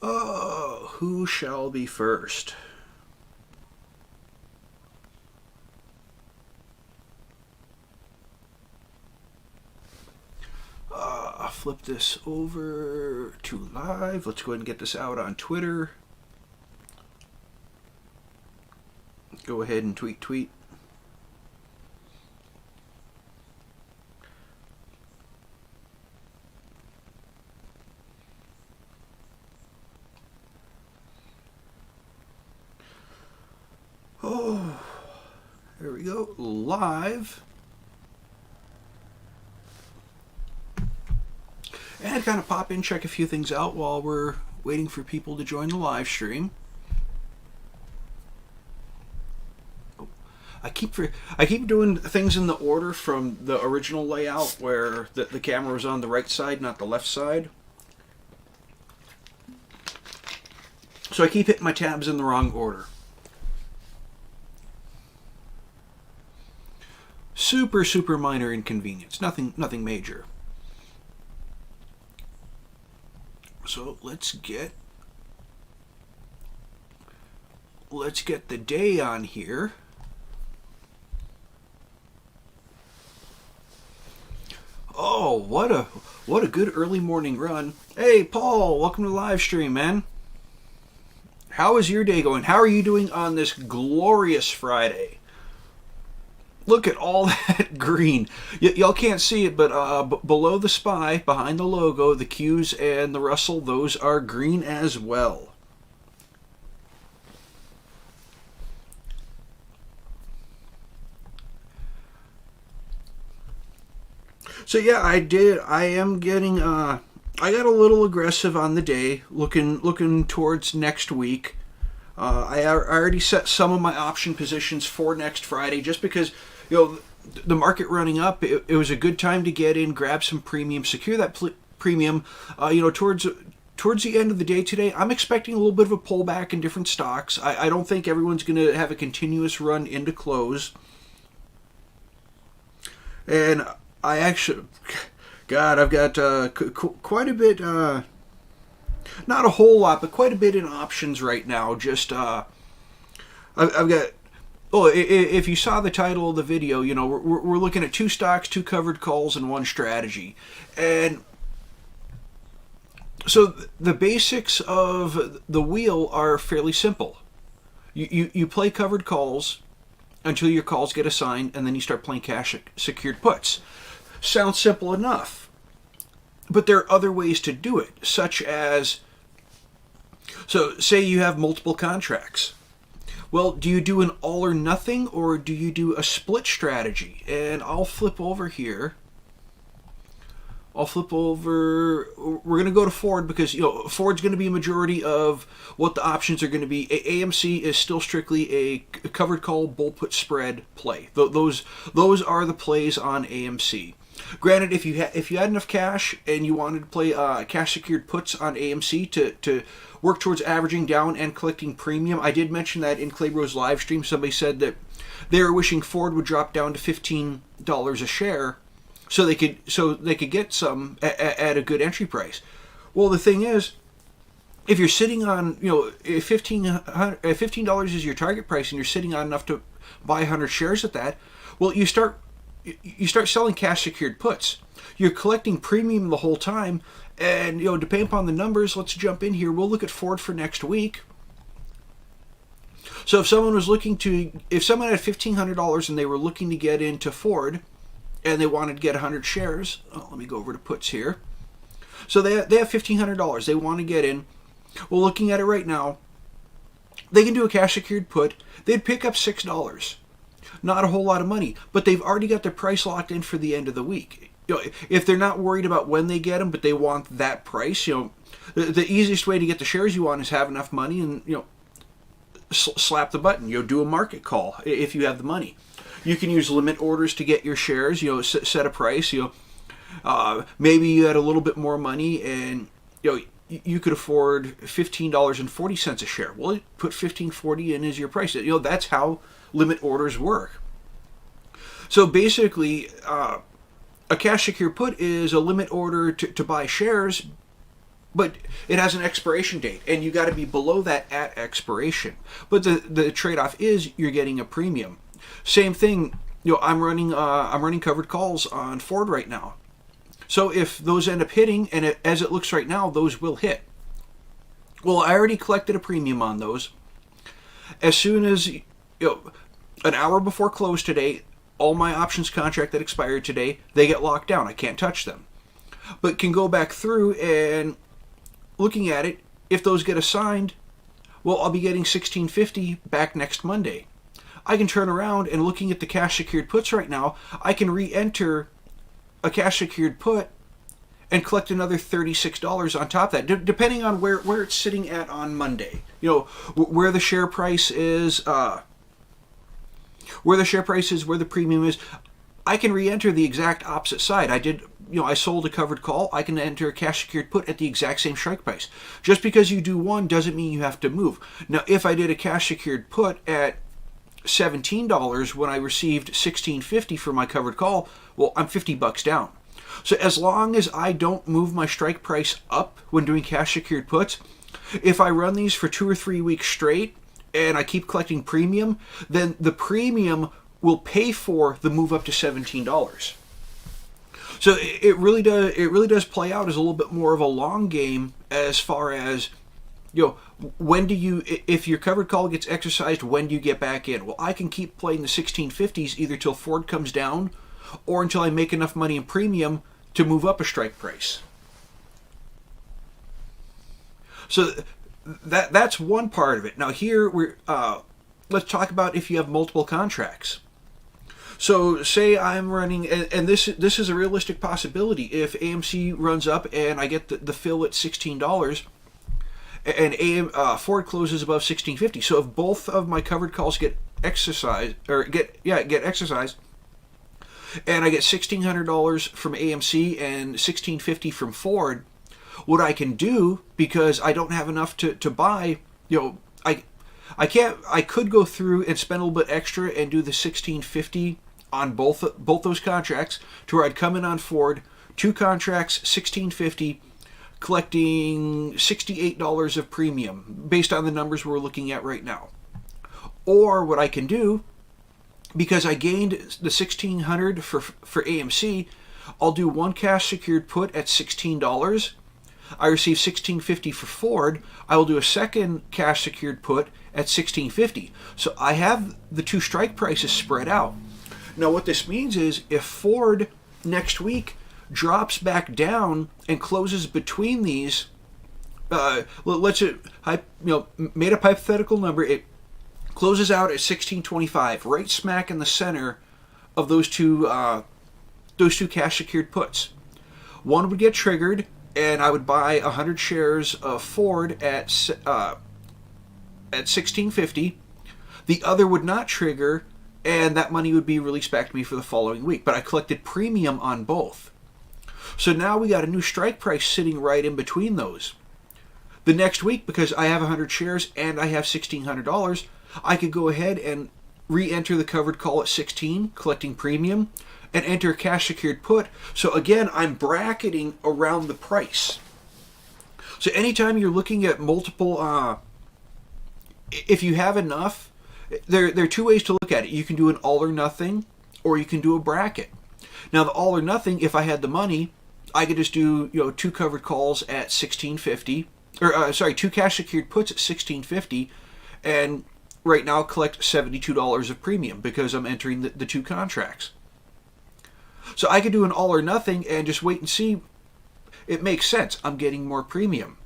Who shall be first? Flip this over to live. Let's go ahead and get this out on Twitter. Go ahead and tweet. Oh, there we go. Live. And kind of pop in, check a few things out while we're waiting for people to join the live stream. I keep doing things in the order from the original layout where the camera was on the right side, not the left side. So I keep hitting my tabs in the wrong order. Super minor inconvenience. Nothing major. So let's get the day on here. Oh, what a good early morning run. Hey Paul, welcome to the live stream, man. How is your day going? How are you doing on this glorious Friday? Look at all that green. Y'all can't see it, but below the SPY, behind the logo, the Qs and the Russell, those are green as well. So yeah, I am getting. I got a little aggressive on the day, looking towards next week. I already set some of my option positions for next Friday, just because the market running up. It was a good time to get in, grab some premium, secure that premium. Towards the end of the day today, I'm expecting a little bit of a pullback in different stocks. I don't think everyone's going to have a continuous run into close. And I actually, God, I've got quite a bit, not a whole lot, but quite a bit in options right now. Just, I've got, if you saw the title of the video, we're looking at 2 stocks, 2 covered calls, and 1 strategy. And so the basics of the wheel are fairly simple. You play covered calls until your calls get assigned, and then you start playing cash secured puts. Sounds simple enough, but there are other ways to do it, such as, so say you have multiple contracts. Well, do you do an all or nothing, or do you do a split strategy? And I'll flip over here. We're going to go to Ford because Ford's going to be a majority of what the options are going to be. AMC is still strictly a covered call bull put spread play. Those are the plays on AMC. Granted, if you had enough cash and you wanted to play cash secured puts on AMC to work towards averaging down and collecting premium, I did mention that in Claybro's live stream. Somebody said that they were wishing Ford would drop down to $15 a share so they could get some at a good entry price. Well, the thing is, if you're sitting on if $15 is your target price and you're sitting on enough to buy 100 shares at that, well, you start selling cash secured puts. You're collecting premium the whole time, and depending upon the numbers, let's jump in here. We'll look at Ford for next week. So if someone had $1,500 and they were looking to get into Ford, and they wanted to get 100 shares, let me go over to puts here. So they have $1,500. They want to get in. Well, looking at it right now, they can do a cash secured put. They'd pick up $6. Not a whole lot of money, but they've already got their price locked in for the end of the week. If they're not worried about when they get them, but they want that price, the easiest way to get the shares you want is have enough money and slap the button. Do a market call if you have the money. You can use limit orders to get your shares. Set a price. Maybe you had a little bit more money and you could afford $15.40 a share. Well, put $15.40 in as your price. That's how limit orders work. So basically, a cash secure put is a limit order to buy shares, but it has an expiration date, and you got to be below that at expiration. But the trade-off is you're getting a premium. Same thing. I'm running covered calls on Ford right now. So if those end up hitting, and as it looks right now, those will hit. Well, I already collected a premium on those. As soon as an hour before close today, all my options contract that expired today, they get locked down. I can't touch them, but can go back through and looking at it. If those get assigned, well, I'll be getting $16.50 back next Monday. I can turn around and looking at the cash secured puts right now, I can re-enter a cash secured put and collect another $36 on top of that, depending on where it's sitting at on Monday. Where the share price is, where the premium is. I can re-enter the exact opposite side. I sold a covered call. I can enter a cash secured put at the exact same strike price. Just because you do one doesn't mean you have to move. Now, if I did a cash secured put at $17 when I received $16.50 for my covered call, well, I'm $50 down. So as long as I don't move my strike price up when doing cash secured puts, if I run these for 2 or 3 weeks straight and I keep collecting premium, then the premium will pay for the move up to $17. So it really does play out as a little bit more of a long game as far as when do you, if your covered call gets exercised, when do you get back in? Well, I can keep playing the 1650s either till Ford comes down or until I make enough money in premium to move up a strike price. So that's one part of it. Now here let's talk about if you have multiple contracts. So say I'm running, and this is a realistic possibility. If AMC runs up and I get the fill at $16, and Ford closes above $16.50. So if both of my covered calls get exercised, and I get $1,600 from AMC and $16.50 from Ford, what I can do, because I don't have enough to buy, I could go through and spend a little bit extra and do the $16.50 on both those contracts, to where I'd come in on Ford, 2 contracts, $16.50, collecting $68 of premium based on the numbers we're looking at right now. Or what I can do, because I gained the $1,600 for AMC, I'll do one cash secured put at $16. I receive $16.50 for Ford. I will do a second cash secured put at $16.50. So I have the 2 strike prices spread out. Now what this means is if Ford next week drops back down and closes between these, made up hypothetical number, it closes out at $16.25, right smack in the center of those two cash secured puts. One would get triggered, and I would buy 100 shares of Ford at $16.50. The other would not trigger, and that money would be released back to me for the following week. But I collected premium on both. So now we got a new strike price sitting right in between those. The next week, because I have 100 shares and I have $1,600, I could go ahead and re-enter the covered call at 16, collecting premium, and enter a cash secured put. So again, I'm bracketing around the price. So anytime you're looking at multiple, if you have enough, there are 2 ways to look at it. You can do an all or nothing, or you can do a bracket. Now the all or nothing, if I had the money, I could just do 2 covered calls at $16.50, or 2 cash secured puts at $16.50, and right now collect $72 of premium because I'm entering the 2 contracts. So I could do an all or nothing and just wait and see. It makes sense. I'm getting more premium.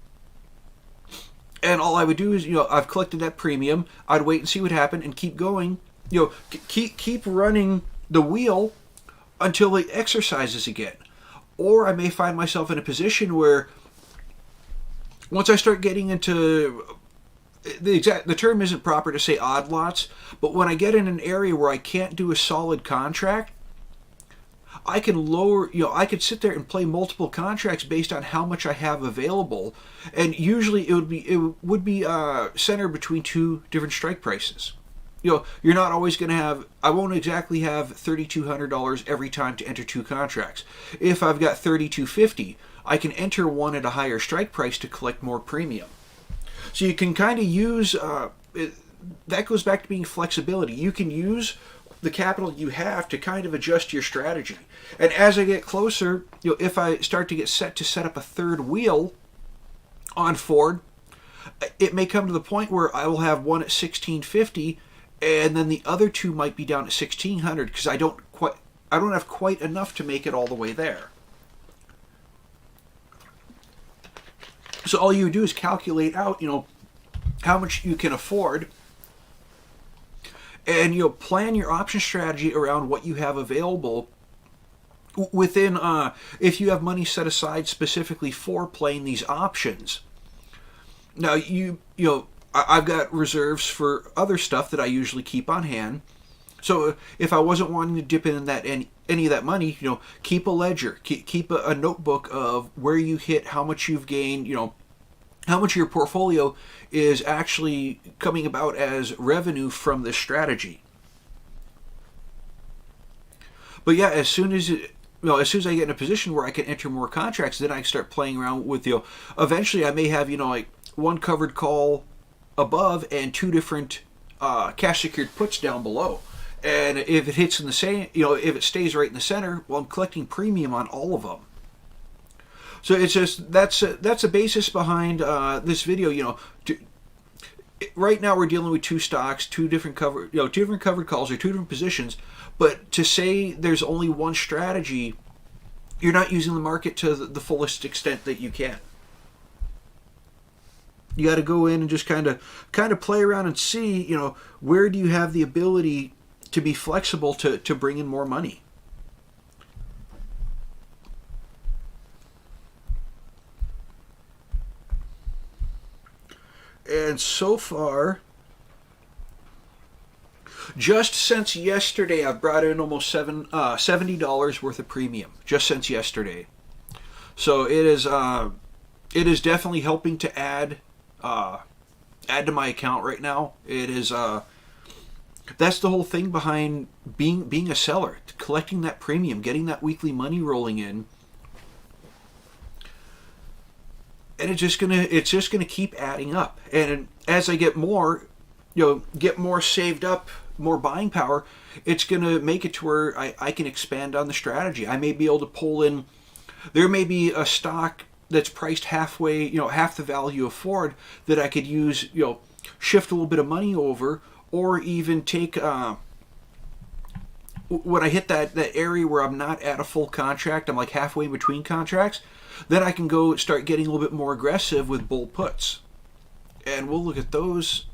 And all I would do is, I've collected that premium. I'd wait and see what happened and keep going. Keep running the wheel until it exercises again. Or I may find myself in a position where once I start getting into the term isn't proper to say odd lots, but when I get in an area where I can't do a solid contract, I can I could sit there and play multiple contracts based on how much I have available, and usually it would be centered between 2 different strike prices. you're not always going to have, I won't exactly have $3,200 every time to enter two contracts. If I've got $3,250, I can enter one at a higher strike price to collect more premium. So you can kind of use, that goes back to being flexibility. You can use the capital you have to kind of adjust your strategy. And as I get closer, if I start to get set up a third wheel on Ford, it may come to the point where I will have one at 1650, and then the other two might be down at 1600 because I don't have quite enough to make it all the way there. So all you do is calculate out, how much you can afford, and plan your option strategy around what you have available within, if you have money set aside specifically for playing these options. Now I've got reserves for other stuff that I usually keep on hand. So if I wasn't wanting to dip in that any of that money, keep a ledger, keep a notebook of where you hit, how much you've gained, how much of your portfolio is actually coming about as revenue from this strategy. But yeah, as soon as I get in a position where I can enter more contracts, then I start playing around with, eventually I may have, like one covered call above and two different cash secured puts down below. And if it hits in the same, if it stays right in the center, well, I'm collecting premium on all of them. So it's just, that's a basis behind this video. Right now we're dealing with two stocks, two different covered calls or two different positions. But to say there's only one strategy, you're not using the market to the fullest extent that you can. You got to go in and just kind of play around and see, where do you have the ability to be flexible to bring in more money. And so far, just since yesterday, I've brought in almost $70 worth of premium. Just since yesterday, so it is definitely helping to add to my account right now. It is that's the whole thing behind being a seller, collecting that premium, getting that weekly money rolling in. And it's just gonna keep adding up. And as I get more, get more saved up, more buying power, it's gonna make it to where I can expand on the strategy. I may be able to pull in. There may be a stock that's priced halfway, half the value of Ford that I could use, shift a little bit of money over, or even take. When I hit that area where I'm not at a full contract, I'm like halfway between contracts. Then I can go start getting a little bit more aggressive with bull puts. And we'll look at those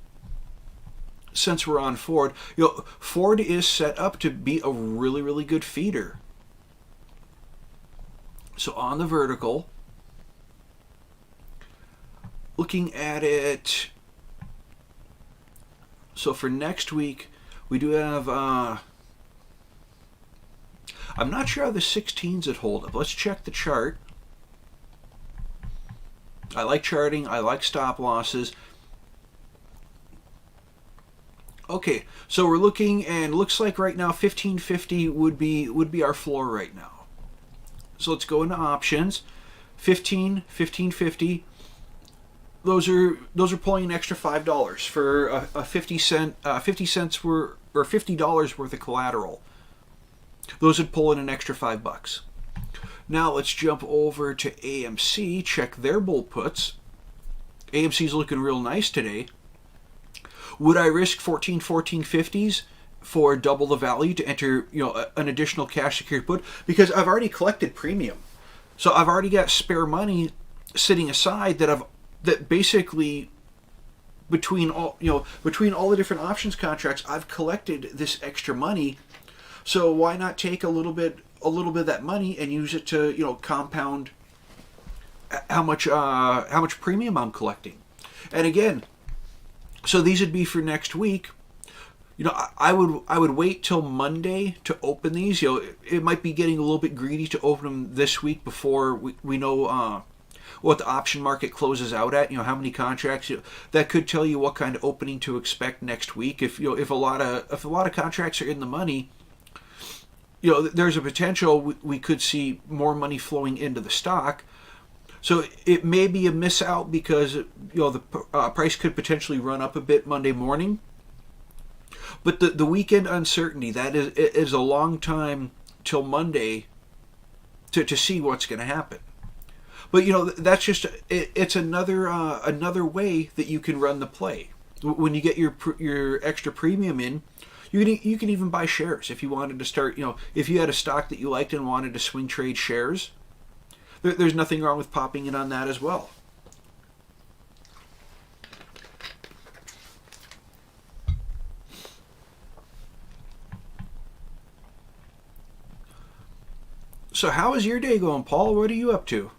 since we're on Ford. Ford is set up to be a really, really good feeder. So on the vertical, looking at it, so for next week, we do have, I'm not sure how the 16s would hold up. Let's check the chart. I like charting. I like stop losses. Okay, so we're looking, and looks like right now 1550 would be our floor right now. So let's go into options. 1550. Those are pulling an extra $5 for a 50 cents worth or $50 worth of collateral. Those would pull in an extra $5. Now let's jump over to AMC, check their bull puts. AMC's looking real nice today. Would I risk 1450s for double the value to enter, an additional cash secured put? Because I've already collected premium. So I've already got spare money sitting aside that basically between all the different options contracts, I've collected this extra money. So why not take a little bit of that money and use it to, compound how much premium I'm collecting. And again, so these would be for next week. I would wait till Monday to open these. It might be getting a little bit greedy to open them this week before we know what the option market closes out at. How many contracts. That could tell you what kind of opening to expect next week. If a lot of contracts are in the money, there's a potential we could see more money flowing into the stock. So it may be a miss out because the price could potentially run up a bit Monday morning. But the weekend uncertainty, that is a long time till Monday to see what's going to happen. But that's just it's another way that you can run the play. When you get your extra premium in, you can even buy shares if you wanted to start. If you had a stock that you liked and wanted to swing trade shares, there's nothing wrong with popping in on that as well. So how is your day going, Paul? What are you up to?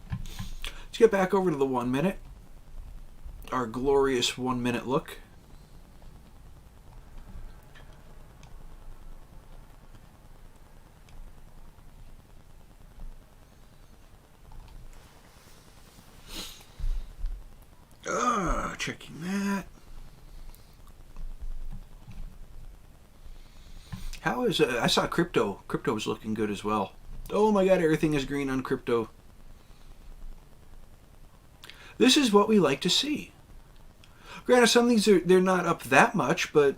Let's get back over to the 1 minute. Our glorious 1 minute look. Checking that. How is I saw crypto. Crypto is looking good as well. Oh my god, everything is green on crypto. This is what we like to see. Granted, some of these they're not up that much, but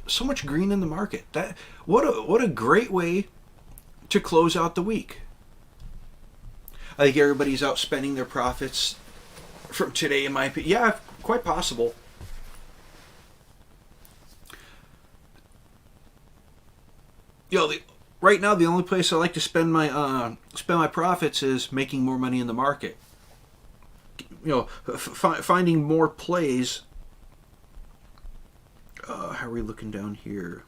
so much green in the market. What a great way to close out the week. I think everybody's out spending their profits from today, in my opinion. Yeah, quite possible. Right now the only place I like to spend my profits is making more money in the market. Finding more plays. How are we looking down here?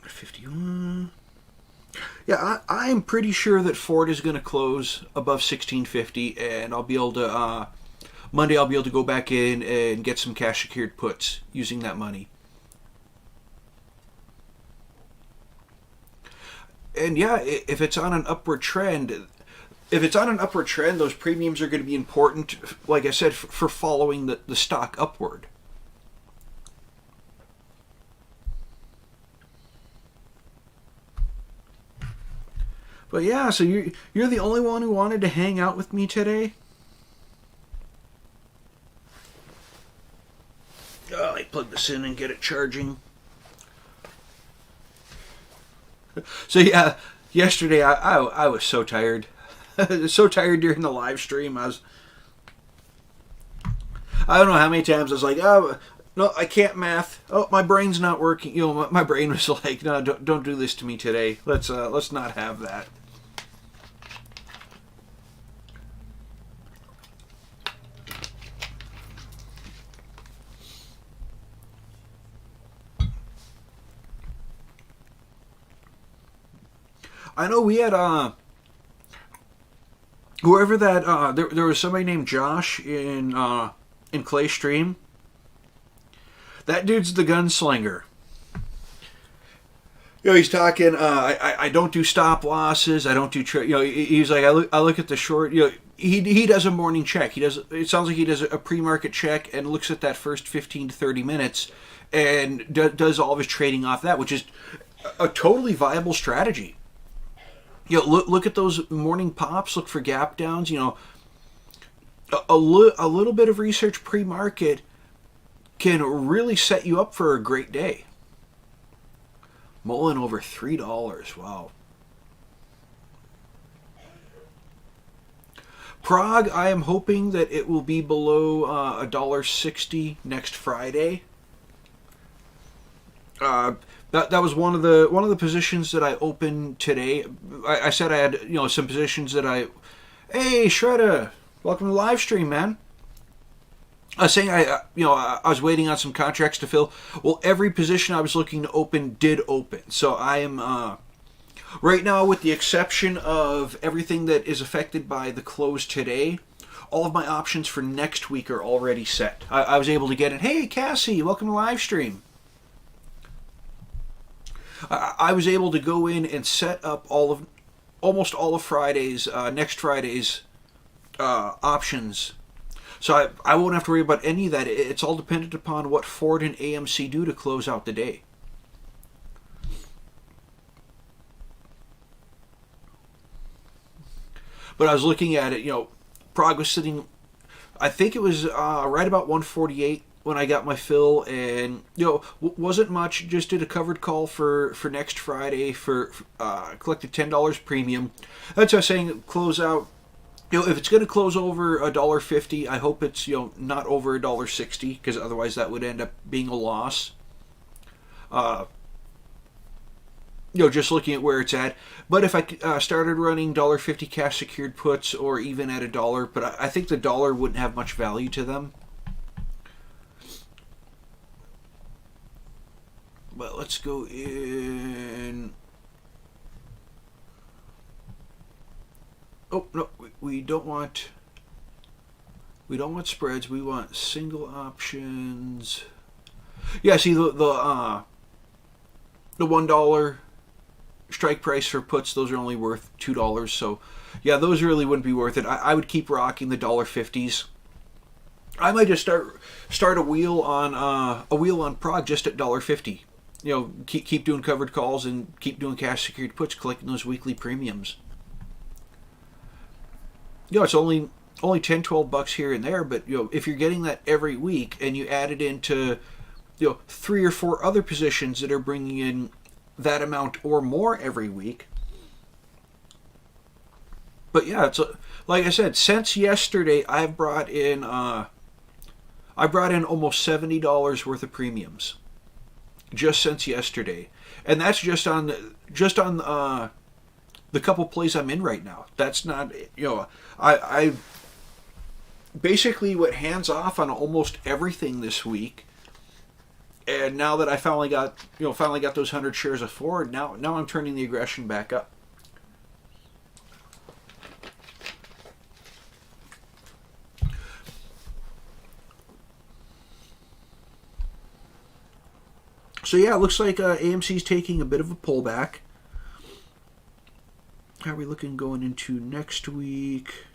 $51. Yeah, I'm pretty sure that Ford is going to close above 1650, and I'll be able to Monday I'll be able to go back in and get some cash secured puts using that money. And yeah, if it's on an upward trend, those premiums are going to be important, like I said, for following the stock upward. But yeah, so you're the only one who wanted to hang out with me today? Oh, I plug this in and get it charging. So yeah, yesterday I was so tired. So tired during the live stream. I don't know how many times I was like, oh, no, I can't math. Oh, my brain's not working. My brain was like, no, don't do this to me today. Let's not have that. I know we had whoever that there was somebody named Josh in Clay's stream. That dude's the gunslinger. He's talking. I don't do stop losses. I don't do he's like I look at the short. He does a morning check. It sounds like he does a pre-market check and looks at that first 15 to 30 minutes and does all of his trading off that, which is a totally viable strategy. Look at those morning pops. Look for gap downs. A little bit of research pre-market can really set you up for a great day. Mullen over $3. Wow. PROG, I am hoping that it will be below $1.60 next Friday. That was one of the positions that I opened today. I said I had some positions that Hey Shredder, welcome to the live stream, man. I was saying I was waiting on some contracts to fill. Well, every position I was looking to open did open. So I am right now, with the exception of everything that is affected by the close today, all of my options for next week are already set. I was able to get in. Hey, Cassie, welcome to live stream. I was able to go in and set up almost all of Friday's, next Friday's options. So I won't have to worry about any of that. It's all dependent upon what Ford and AMC do to close out the day. But I was looking at it, PROG was sitting, I think it was right about 148 when I got my fill, and wasn't much. Just did a covered call for next Friday for collected $10 premium. That's what I was saying. Close out. If it's going to close over $1.50, I hope it's not over $1.60, because otherwise that would end up being a loss. Just looking at where it's at. But if I started running $1.50 cash secured puts, or even at $1, but I think the dollar wouldn't have much value to them. But let's go in. Oh no, we don't want spreads. We want single options. Yeah, see the $1 strike price for puts, those are only worth $2. So yeah, those really wouldn't be worth it. I would keep rocking the $1.50s. I might just start a wheel on PROG just at $1.50. Keep doing covered calls and keep doing cash secured puts, collecting those weekly premiums. It's only $10-12 here and there, but if you're getting that every week and you add it into 3 or 4 other positions that are bringing in that amount or more every week. But yeah, it's like I said, since yesterday I've brought in almost $70 worth of premiums just since yesterday, and that's just on the couple plays I'm in right now. That's not I basically went hands off on almost everything this week. And now that I finally got those 100 shares of Ford, now I'm turning the aggression back up. So yeah, it looks like AMC's taking a bit of a pullback. How are we looking going into next week?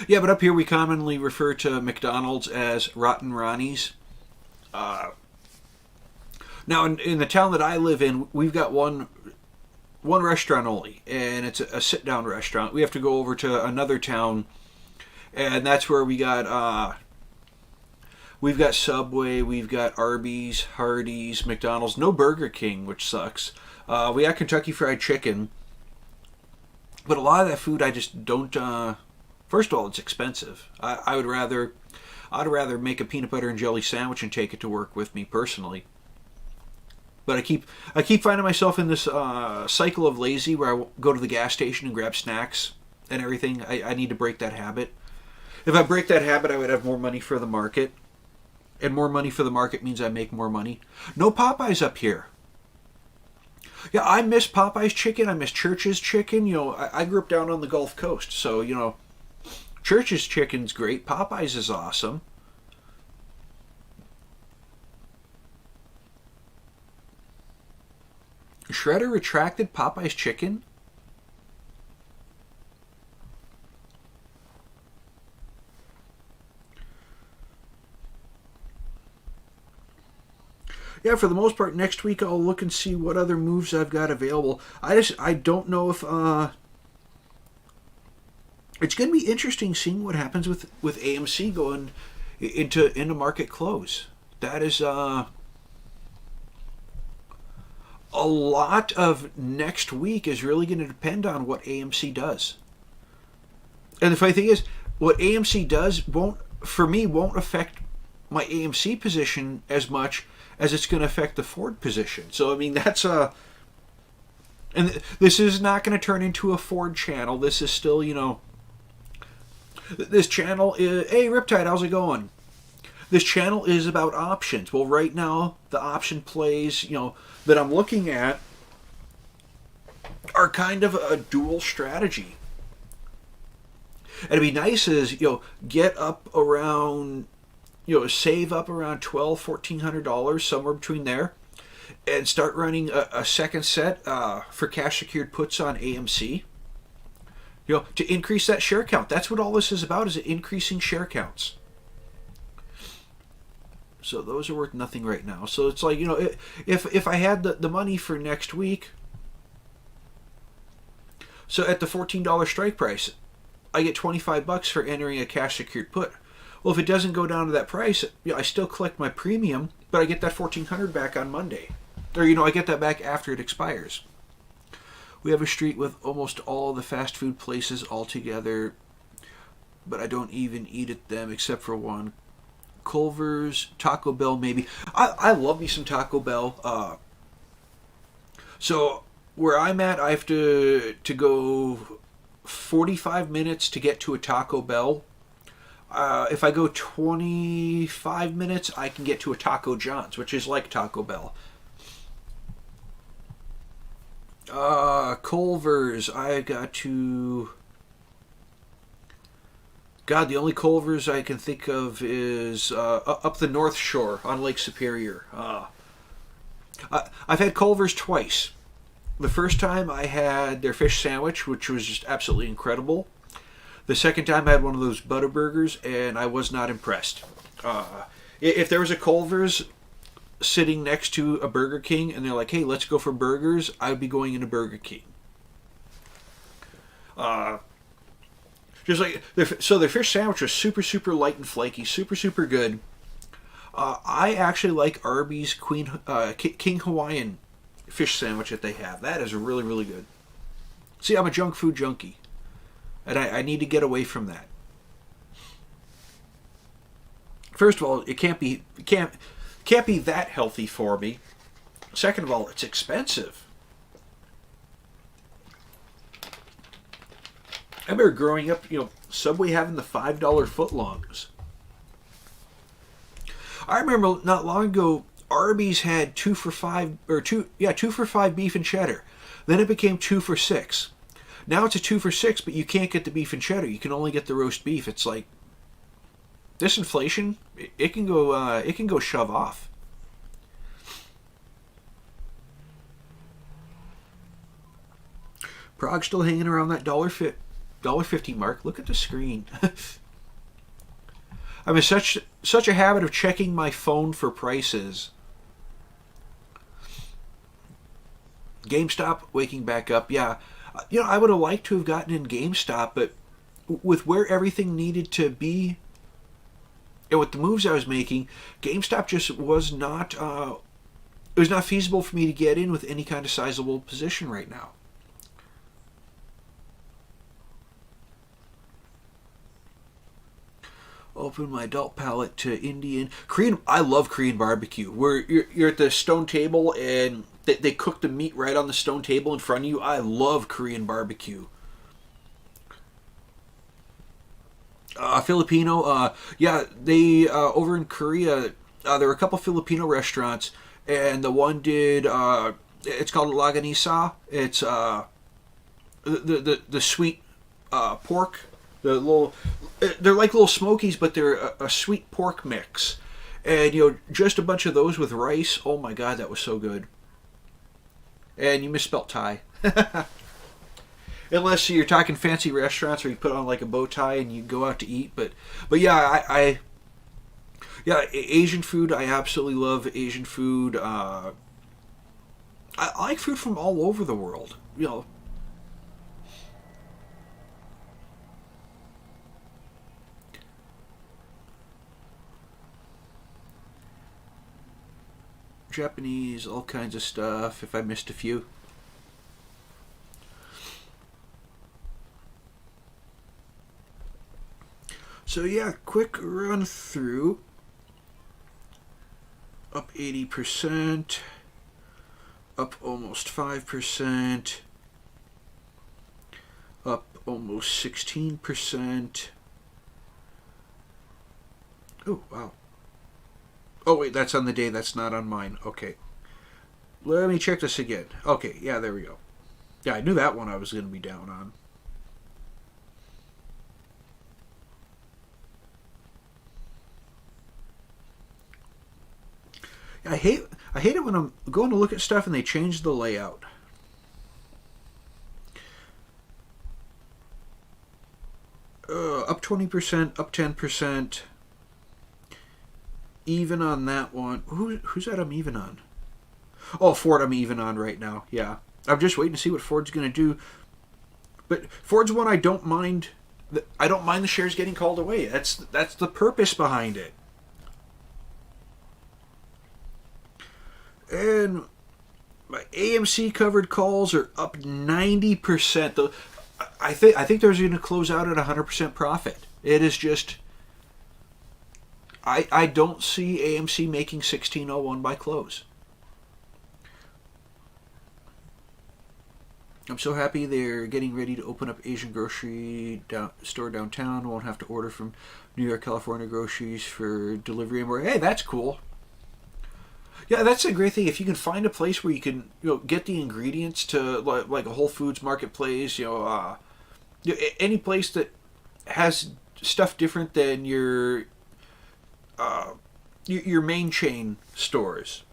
Yeah, but up here we commonly refer to McDonald's as Rotten Ronnie's. Now, in the town that I live in, we've got one restaurant only, and it's a sit-down restaurant. We have to go over to another town, and that's where we've got Subway, we've got Arby's, Hardee's, McDonald's, no Burger King, which sucks. We got Kentucky Fried Chicken, but a lot of that food I just don't... First of all, it's expensive. I'd rather make a peanut butter and jelly sandwich and take it to work with me personally. But I keep finding myself in this cycle of lazy where I go to the gas station and grab snacks and everything. I need to break that habit. If I break that habit, I would have more money for the market. And more money for the market means I make more money. No Popeyes up here. Yeah, I miss Popeye's chicken. I miss Church's chicken. I grew up down on the Gulf Coast, so Church's chicken's great. Popeye's is awesome. Shredder retracted Popeye's chicken? Yeah, for the most part, next week I'll look and see what other moves I've got available. I don't know if... It's going to be interesting seeing what happens with AMC going into market close. That is a lot of next week is really going to depend on what AMC does. And the funny thing is, what AMC does won't affect my AMC position as much as it's going to affect the Ford position. So I mean that's and this is not going to turn into a Ford channel. This is still, this channel is, hey Riptide, how's it going? this channel is about options. Well, right now the option plays, that I'm looking at are kind of a dual strategy. And it'd be nice is, get up around, save up around $1,200-$1,400, somewhere between there, and start running a second set for cash secured puts on AMC. To increase that share count. That's what all this is about, is increasing share counts. So those are worth nothing right now. So it's like, if I had the money for next week, so at the $14 strike price, I get $25 for entering a cash secured put. Well, if it doesn't go down to that price, I still collect my premium, but I get that $1,400 back on Monday. Or, I get that back after it expires. We have a street with almost all the fast food places all together, but I don't even eat at them except for one. Culver's, Taco Bell, maybe. I love me some Taco Bell. So where I'm at, I have to go 45 minutes to get to a Taco Bell. If I go 25 minutes, I can get to a Taco John's, which is like Taco Bell. Culver's, I got to... God, the only Culver's I can think of is up the North Shore on Lake Superior. I've had Culver's twice. The first time I had their fish sandwich, which was just absolutely incredible. The second time I had one of those butter burgers, and I was not impressed. If there was a Culver's sitting next to a Burger King, and they're like, hey, let's go for burgers, I would be going into Burger King. Just like their fish sandwich was super, super light and flaky, super, super good. I actually like Arby's King Hawaiian fish sandwich that they have. That is really, really good. See, I'm a junk food junkie, and I need to get away from that. First of all, it can't be that healthy for me. Second of all, it's expensive. I remember growing up, Subway having the $5 footlongs. I remember not long ago, Arby's had 2 for $5 beef and cheddar. Then it became 2 for $6. Now it's a 2 for $6, but you can't get the beef and cheddar. You can only get the roast beef. It's like this inflation. It can go shove off. PROG still hanging around that $1.50 mark. Look at the screen. I'm in such a habit of checking my phone for prices. GameStop waking back up. Yeah, I would have liked to have gotten in GameStop, but with where everything needed to be and with the moves I was making, GameStop just was not. It was not feasible for me to get in with any kind of sizable position right now. Open my adult palate to Indian Korean. I love Korean barbecue. Where you're at the stone table and they cook the meat right on the stone table in front of you. I love Korean barbecue. Filipino. They over in Korea. There were a couple Filipino restaurants, and the one did. It's called Laganisa. It's the sweet pork. They're like little smokies, but they're a sweet pork mix, and just a bunch of those with rice. Oh my God, that was so good. And you misspelt tie, unless you're talking fancy restaurants where you put on like a bow tie and you go out to eat. But yeah, Asian food. I absolutely love Asian food. I like food from all over the world. Japanese, all kinds of stuff, if I missed a few. So yeah, quick run through. Up 80%, up almost 5%, up almost 16%. Oh, wow. Oh wait, that's on the day. That's not on mine. Okay. Let me check this again. Okay, yeah, there we go. Yeah, I knew that one I was going to be down on. I hate it when I'm going to look at stuff and they change the layout. Up 20%, up 10%. Even on that one. Who's that I'm even on? Oh, Ford I'm even on right now. Yeah. I'm just waiting to see what Ford's going to do. But Ford's one I don't mind. I don't mind the shares getting called away. That's the purpose behind it. And my AMC covered calls are up 90%. I think they're going to close out at 100% profit. It is just I don't see AMC making 1601 by close. I'm so happy they're getting ready to open up Asian grocery store downtown. Won't have to order from New York, California groceries for delivery anymore. Hey, that's cool. Yeah, that's a great thing. If you can find a place where you can, get the ingredients to like a Whole Foods marketplace, any place that has stuff different than your main chain stores.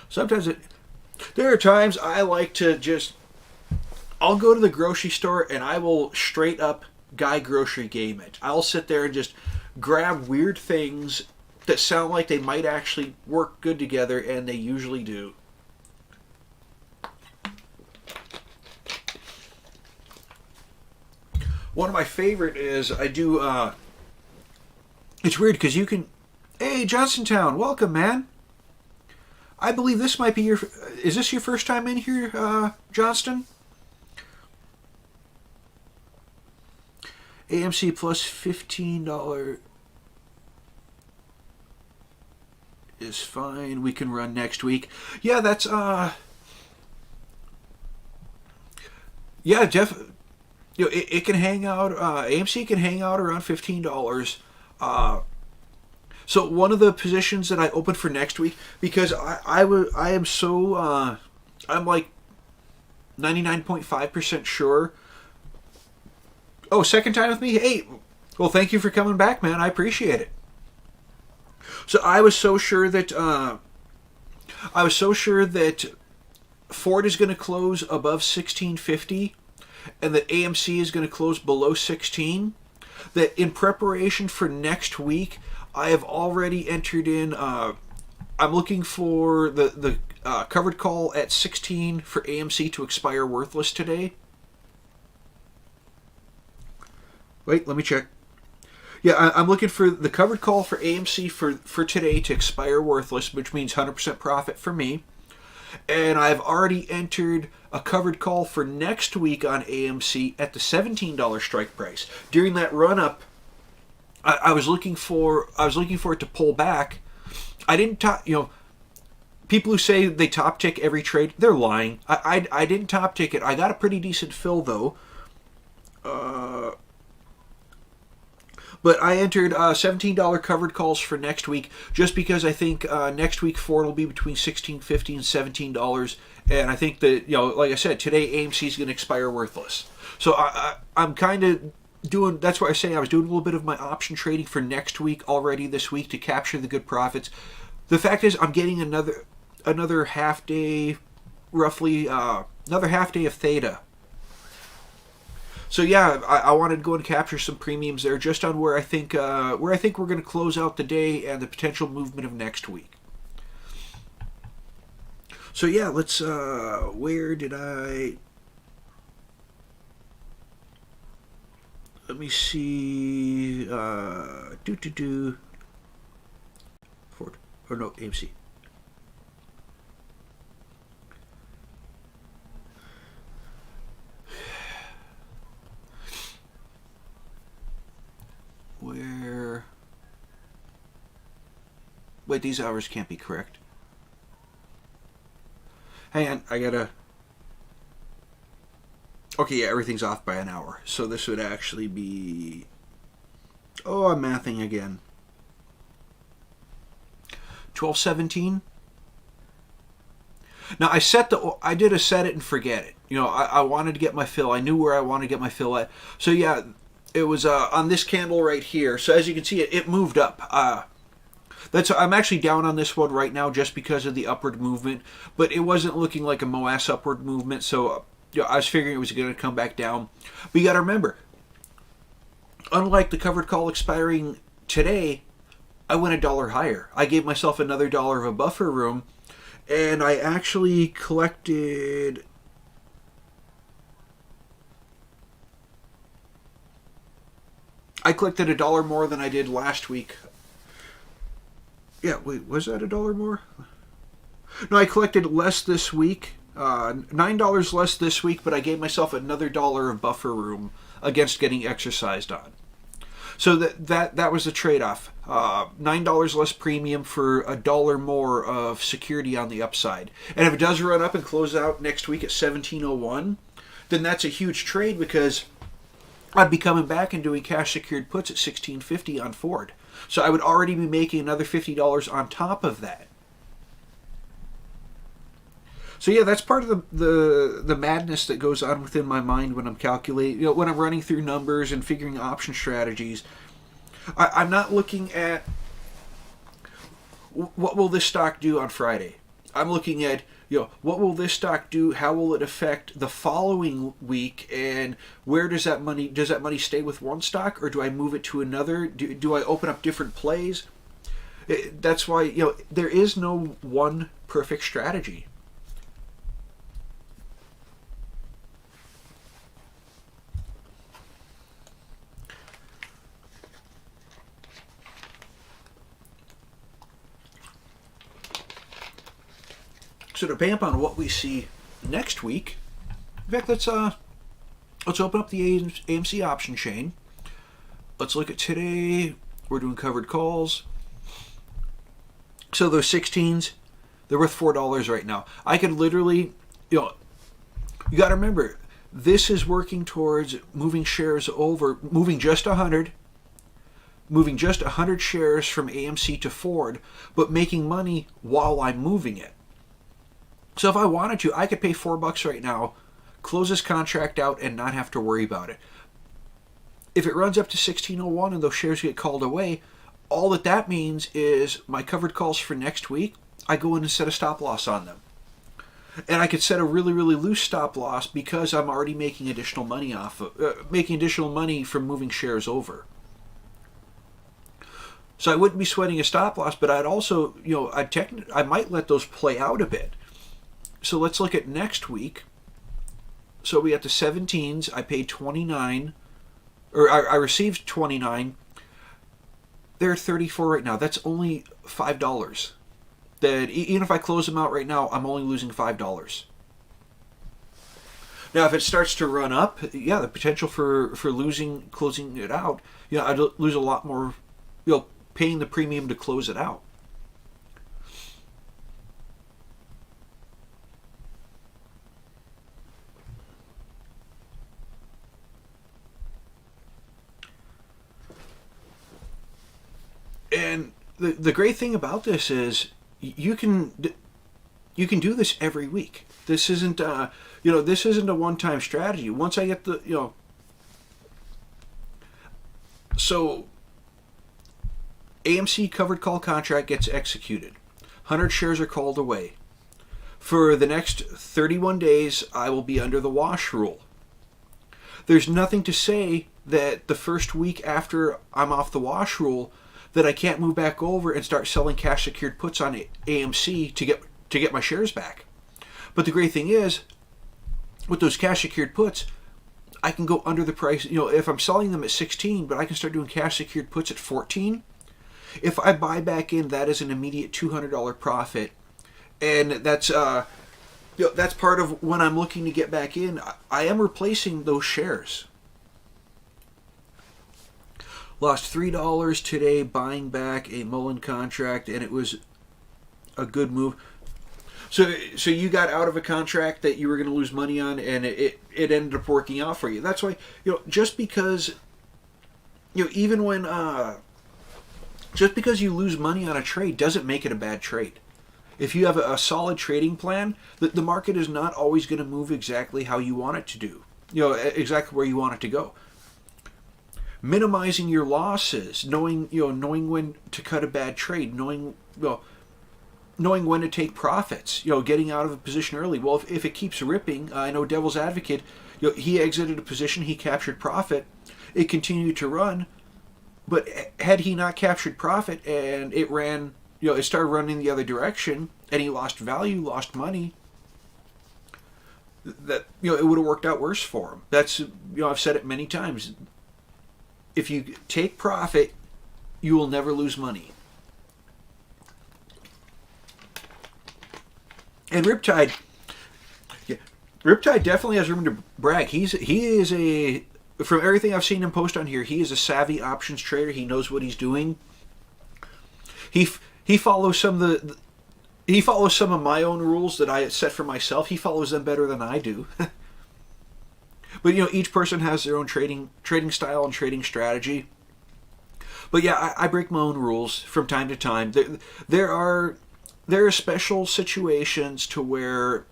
Sometimes there are times I like to I'll go to the grocery store and I will straight up guy grocery game it. I'll sit there and just grab weird things that sound like they might actually work good together, and they usually do. One of my favorite is I do, it's weird because you can, hey, Johnsontown, welcome, man. I believe this might be is this your first time in here, Johnston? AMC plus $15 is fine. We can run next week. Yeah, that's, yeah, Jeff, it can hang out, AMC can hang out around $15. So one of the positions that I opened for next week, because I am so, I'm like 99.5% sure. Oh, second time with me? Hey, well, thank you for coming back, man. I appreciate it. So I was so sure that Ford is going to close above 1650, and that AMC is going to close below 16. That in preparation for next week, I have already entered in. I'm looking for the covered call at 16 for AMC to expire worthless today. Wait, let me check. Yeah, I'm looking for the covered call for AMC for today to expire worthless, which means 100% profit for me. And I've already entered a covered call for next week on AMC at the $17 strike price. During that run up, I was looking for it to pull back. I didn't people who say they top tick every trade, they're lying. I didn't top tick it. I got a pretty decent fill though. But I entered $17 covered calls for next week just because I think next week Ford will be between $16.50 and $17. And I think that, like I said, today AMC is going to expire worthless. So I'm kind of doing, that's why I say I was doing a little bit of my option trading for next week already this week to capture the good profits. The fact is I'm getting another half day, roughly, another half day of theta. So yeah, I wanted to go and capture some premiums there, just on where I think we're going to close out the day and the potential movement of next week. So yeah, let's. Where did I? Let me see. Ford or no AMC. Where? Wait, these hours can't be correct. Hang on, I gotta. Okay, yeah, everything's off by an hour. So this would actually be. Oh, I'm mathing again. 12.17. Now I did a set it and forget it. I wanted to get my fill. I knew where I wanted to get my fill at. So yeah, it was on this candle right here. So as you can see, it moved up. I'm actually down on this one right now just because of the upward movement, but it wasn't looking like a MOAS upward movement. So I was figuring it was going to come back down. But you got to remember, unlike the covered call expiring today, I went $1 higher. I gave myself another $1 of a buffer room. And I actually collected... $1 more than I did last week. Yeah, wait, was that $1 more? No, I collected less this week. $9 less this week, but I gave myself another $1 of buffer room against getting exercised on. So that was the trade-off. $9 less premium for $1 more of security on the upside. And if it does run up and close out next week at 1701, then that's a huge trade because I'd be coming back and doing cash secured puts at 1650 on Ford. So I would already be making another $50 on top of that. So yeah, that's part of the madness that goes on within my mind when I'm calculating, when I'm running through numbers and figuring option strategies. I'm not looking at what will this stock do on Friday. I'm looking at, what will this stock do? How will it affect the following week? And where does that money stay with one stock, or do I move it to another? Do I open up different plays? That's why, there is no one perfect strategy. So to vamp on what we see next week, in fact, let's open up the AMC Option Chain. Let's look at today. We're doing covered calls. So those 16s, they're worth $4 right now. I could literally, you got to remember, this is working towards moving shares over, moving just 100 shares from AMC to Ford, but making money while I'm moving it. So if I wanted to, I could pay $4 right now, close this contract out, and not have to worry about it. If it runs up to 1601 and those shares get called away, all that means is my covered calls for next week, I go in and set a stop loss on them. And I could set a really, really loose stop loss because I'm already making additional money from moving shares over. So I wouldn't be sweating a stop loss, but I'd also, I might let those play out a bit. So let's look at next week. So we got the 17s. I paid 29, or I received 29. They're 34 right now. That's only $5. That even if I close them out right now, I'm only losing $5. Now, if it starts to run up, yeah, the potential for closing it out, I'd lose a lot more, paying the premium to close it out. And the great thing about this is you can do this every week. This isn't a one-time strategy. Once I get so AMC covered call contract gets executed. 100 shares are called away. For the next 31 days, I will be under the wash rule. There's nothing to say that the first week after I'm off the wash rule that I can't move back over and start selling cash secured puts on AMC to get my shares back. But the great thing is, with those cash secured puts, I can go under the price. If I'm selling them at 16, but I can start doing cash secured puts at 14. If I buy back in, that is an immediate $200 profit, and that's part of when I'm looking to get back in. I am replacing those shares. Lost $3 today buying back a Mullen contract, and it was a good move. So you got out of a contract that you were going to lose money on, and it ended up working out for you. That's why, just because even when just because you lose money on a trade doesn't make it a bad trade. If you have a solid trading plan, the market is not always going to move exactly how you want it to do. Exactly where you want it to go. Minimizing your losses, knowing when to cut a bad trade, knowing when to take profits, getting out of a position early. Well, if it keeps ripping, I know Devil's Advocate, he exited a position, he captured profit, it continued to run, but had he not captured profit and it ran, it started running the other direction, and he lost value, lost money, that it would have worked out worse for him. That's I've said it many times. If you take profit, you will never lose money. And Riptide definitely has room to brag. He is from everything I've seen him post on here, he is a savvy options trader. He knows what he's doing. He follows some of my own rules that I set for myself. He follows them better than I do. But each person has their own trading style and trading strategy. But yeah, I break my own rules from time to time. There are special situations to where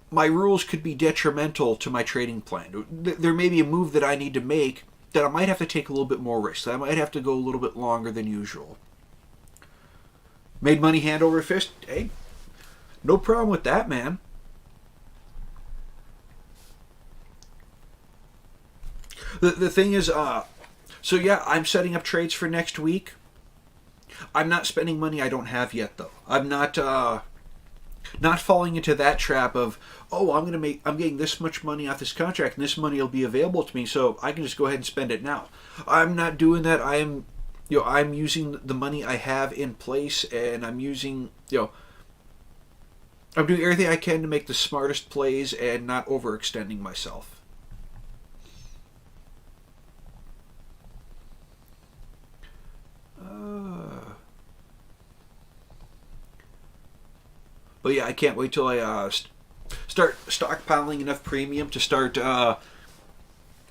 my rules could be detrimental to my trading plan. There may be a move that I need to make that I might have to take a little bit more risk. That I might have to go a little bit longer than usual. Made money hand over fist? Hey, no problem with that, man. The thing is, so yeah, I'm setting up trades for next week. I'm not spending money I don't have yet, though. I'm not falling into that trap of, I'm getting this much money off this contract, and this money will be available to me, so I can just go ahead and spend it now. I'm not doing that. I'm using the money I have in place, and I'm using, I'm doing everything I can to make the smartest plays and not overextending myself. But yeah, I can't wait till I start stockpiling enough premium to start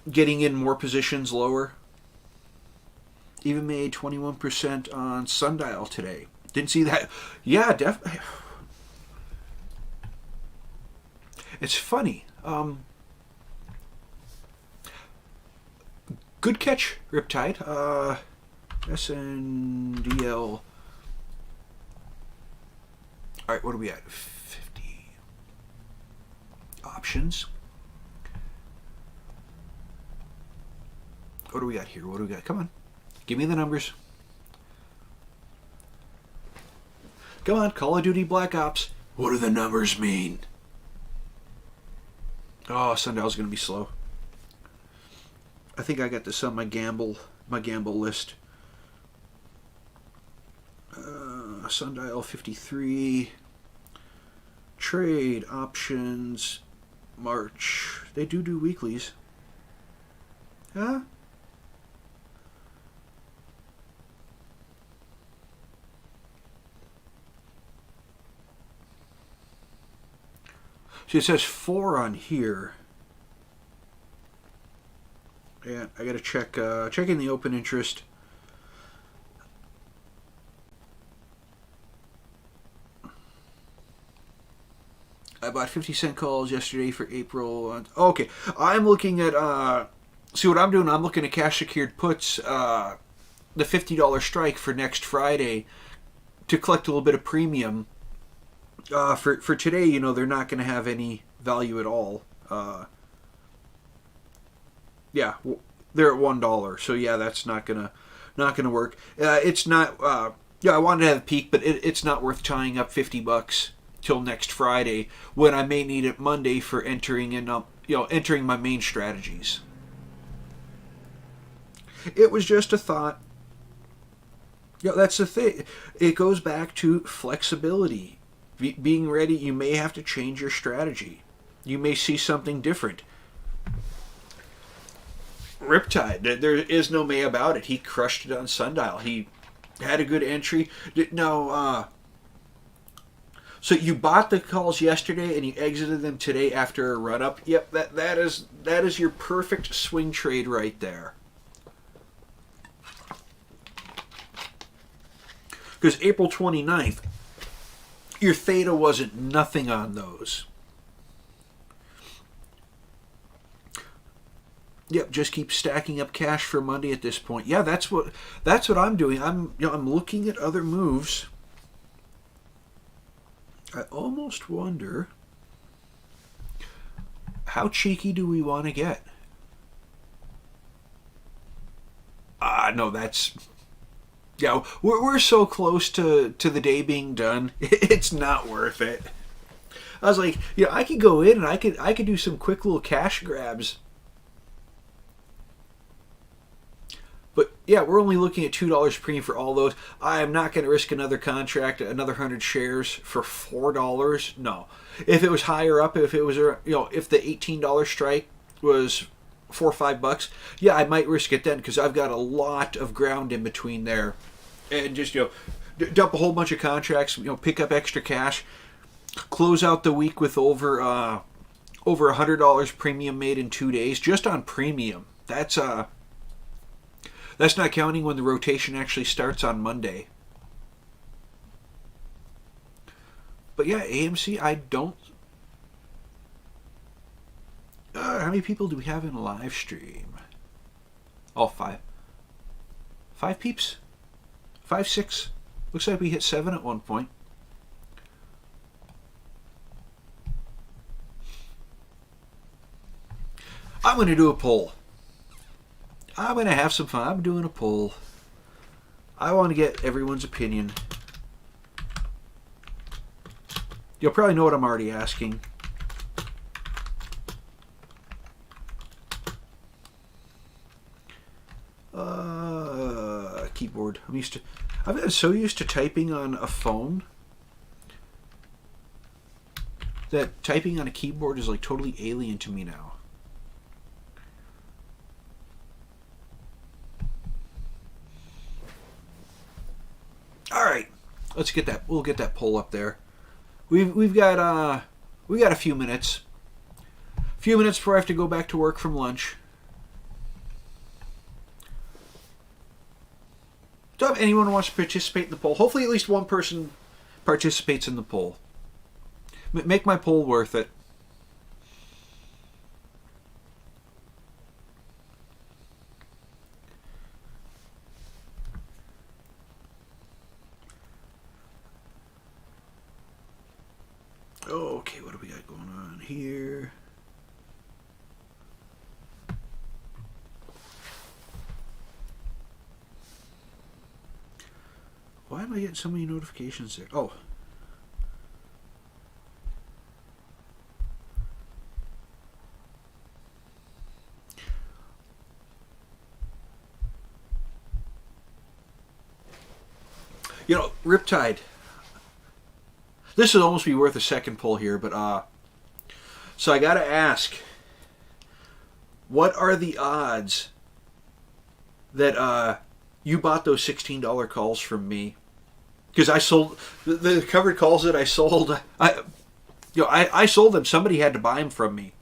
getting in more positions lower. Even made 21% on Sundial today. Didn't see that. Yeah, definitely. It's funny. Good catch, Riptide. SNDL. Alright, what are we at? 50 options. What do we got here? What do we got? Come on. Give me the numbers. Come on, Call of Duty Black Ops. What do the numbers mean? Oh, Sundial's going to be slow. I think I got this on my gamble list. Sundial 53. Trade options. March. They do weeklies. Huh? See, it says 4 on here. Yeah, I gotta check in the open interest. I bought 50-cent calls yesterday for April. Okay, I'm looking at see what I'm doing. I'm looking at cash secured puts, the $50 strike for next Friday, to collect a little bit of premium. For today, they're not going to have any value at all. Yeah, they're at $1, so yeah, that's not gonna work. It's not. I wanted to have a peak, but it's not worth tying up $50 till next Friday when I may need it Monday for entering my main strategies. It was just a thought. That's the thing. It goes back to flexibility. Being ready, you may have to change your strategy. You may see something different. Riptide, there is no may about it. He crushed it on Sundial. He had a good entry. So you bought the calls yesterday and you exited them today after a run up. Yep, that is your perfect swing trade right there. Because April 29th, your theta wasn't nothing on those. Yep, just keep stacking up cash for Monday at this point. Yeah, that's what I'm doing. I'm looking at other moves. I almost wonder, how cheeky do we want to get? No, that's... Yeah, we're so close to the day being done. It's not worth it. I was like, I could go in and I could do some quick little cash grabs. But yeah, we're only looking at $2 premium for all those. I am not going to risk another contract, another 100 shares for $4. No. If it was higher up, if it was if the $18 strike was $4 or $5, yeah, I might risk it then because I've got a lot of ground in between there, and just dump a whole bunch of contracts, pick up extra cash, close out the week with over $100 premium made in 2 days just on premium. That's not counting when the rotation actually starts on Monday. But yeah, AMC, I don't... how many people do we have in a live stream? Oh, 5. 5 peeps? 5, 6. Looks like we hit 7 at one point. I'm going to do a poll. I'm going to have some fun. I'm doing a poll. I want to get everyone's opinion. You'll probably know what I'm already asking. Keyboard. I've been so used to typing on a phone that typing on a keyboard is like totally alien to me now. All right, let's get that. We'll get that poll up there. We've got a few minutes. A few minutes before I have to go back to work from lunch. So if anyone wants to participate in the poll, hopefully at least one person participates in the poll. Make my poll worth it. Okay, what do we got going on here? Why am I getting so many notifications there? Oh. Riptide. This would almost be worth a second pull here, but so I gotta ask, what are the odds that you bought those $16 calls from me? Because I sold the covered calls that I sold. I sold them. Somebody had to buy them from me.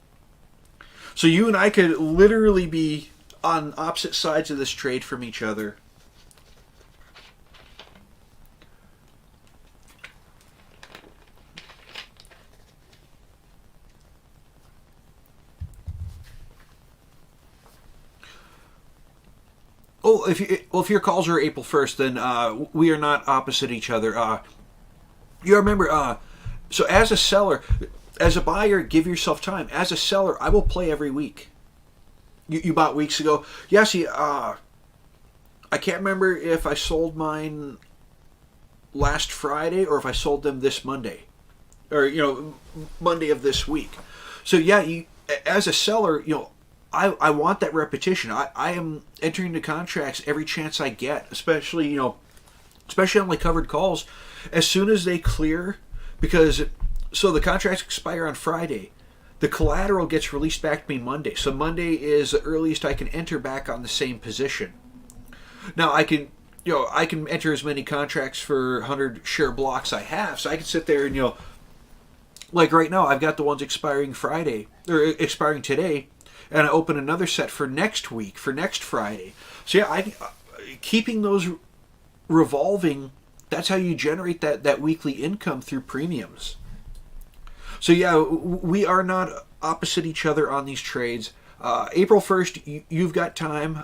So you and I could literally be on opposite sides of this trade from each other. Oh, if your calls are April 1st, then we are not opposite each other. You remember, so as a seller, as a buyer, give yourself time. As a seller, I will play every week. You bought weeks ago. Yeah, see, I can't remember if I sold mine last Friday or if I sold them this Monday. Or, Monday of this week. So, yeah, as a seller, I want that repetition. I am entering the contracts every chance I get, especially on like covered calls. As soon as they clear, so the contracts expire on Friday. The collateral gets released back to me Monday. So Monday is the earliest I can enter back on the same position. Now I can enter as many contracts for 100 share blocks I have. So I can sit there and, like right now, I've got the ones expiring Friday, or expiring today. And I open another set for next week, for next Friday. So yeah, keeping those revolving That's how you generate that weekly income through premiums. So yeah, we are not opposite each other on these trades. April 1st, you've got time.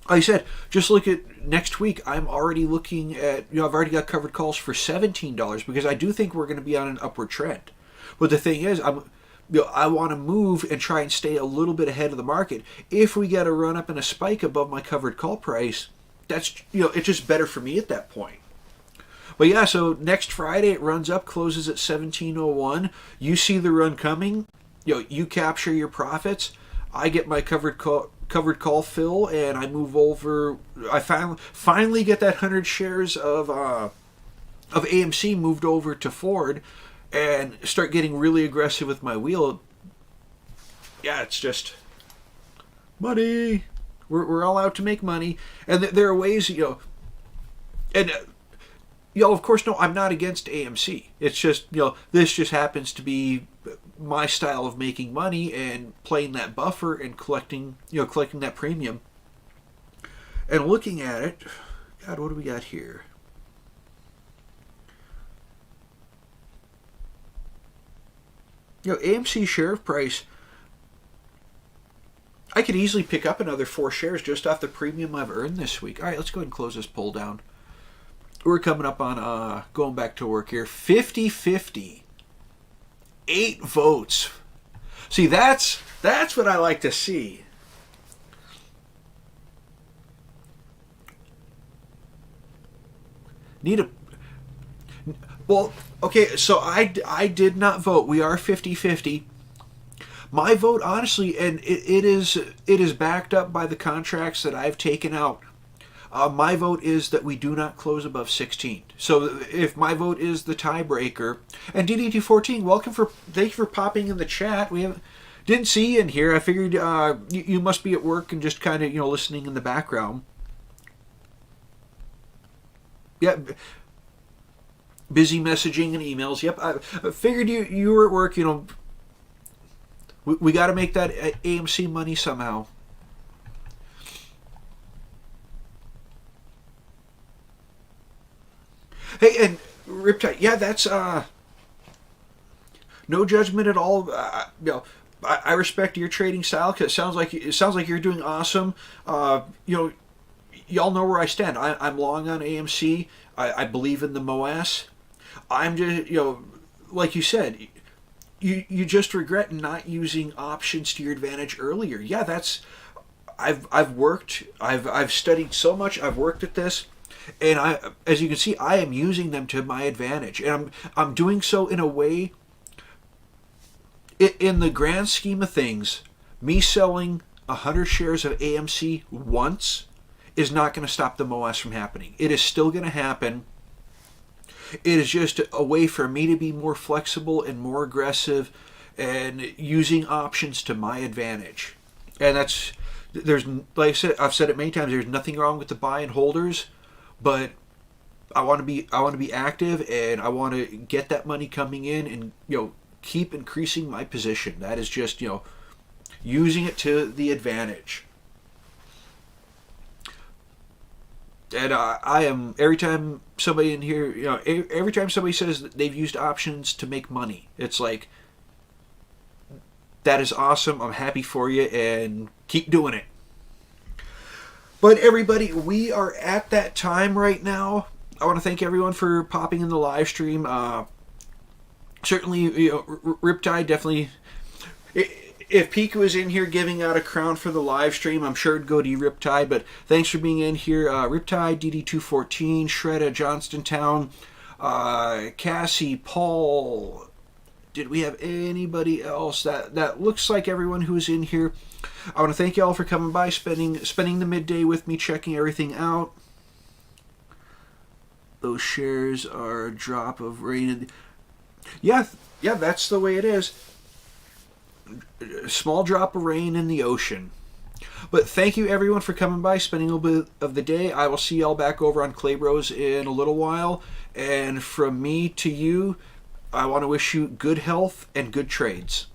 Like I said, just look at next week. I'm already looking at, I've already got covered calls for $17 because I do think we're going to be on an upward trend. But the thing is, I want to move and try and stay a little bit ahead of the market. If we get a run up and a spike above my covered call price, that's, it's just better for me at that point. But yeah, so next Friday it runs up, closes at 1701. You see the run coming, you capture your profits. I get my covered call fill, and I move over. I finally get that 100 shares of AMC moved over to Ford, and start getting really aggressive with my wheel. Yeah, it's just money. We're all out to make money, and there are ways, and y'all, of course, no, I'm not against AMC. It's just, this just happens to be my style of making money and playing that buffer and collecting that premium. And looking at it, God, what do we got here? AMC share price, I could easily pick up another 4 shares just off the premium I've earned this week. All right, let's go ahead and close this pull down. We're coming up on going back to work here. 50-50. 8 votes. See, that's what I like to see. Well, okay, so I did not vote. We are 50-50. My vote, honestly, and it is backed up by the contracts that I've taken out. My vote is that we do not close above 16. So if my vote is the tiebreaker, and DDT14, thank you for popping in the chat. Didn't see you in here. I figured you must be at work and just kind of listening in the background. Yeah, busy messaging and emails. Yep, I figured you were at work. We got to make that AMC money somehow. Hey, and Riptide, yeah, that's no judgment at all. I respect your trading style because it sounds like you're doing awesome. Y'all know where I stand. I'm long on AMC. I believe in the MOAS. I'm just, like you said, you just regret not using options to your advantage earlier. Yeah, I've worked. I've studied so much. I've worked at this. And as you can see, I am using them to my advantage, and I'm doing so in a way. In the grand scheme of things, me selling 100 shares of AMC once is not going to stop the MOAS from happening. It is still going to happen. It is just a way for me to be more flexible and more aggressive, and using options to my advantage. And like I said, I've said it many times. There's nothing wrong with the buy and holders. But I want to be active, and I want to get that money coming in, and keep increasing my position. That is just using it to the advantage. And I am, every time somebody in here, every time somebody says that they've used options to make money, it's like, that is awesome. I'm happy for you, and keep doing it. But everybody, we are at that time right now. I want to thank everyone for popping in the live stream. Certainly, Riptide definitely. If Pico is in here giving out a crown for the live stream, I'm sure it'd go to you, Riptide. But thanks for being in here, Riptide, DD214, Shredda, Johnstontown, Cassie, Paul. Did we have anybody else? That looks like everyone who's in here. I want to thank you all for coming by, spending the midday with me, checking everything out. Those shares are a drop of rain. Yeah, that's the way it is. A small drop of rain in the ocean. But thank you everyone for coming by, spending a little bit of the day. I will see y'all back over on Clay Bros in a little while. And from me to you, I want to wish you good health and good trades.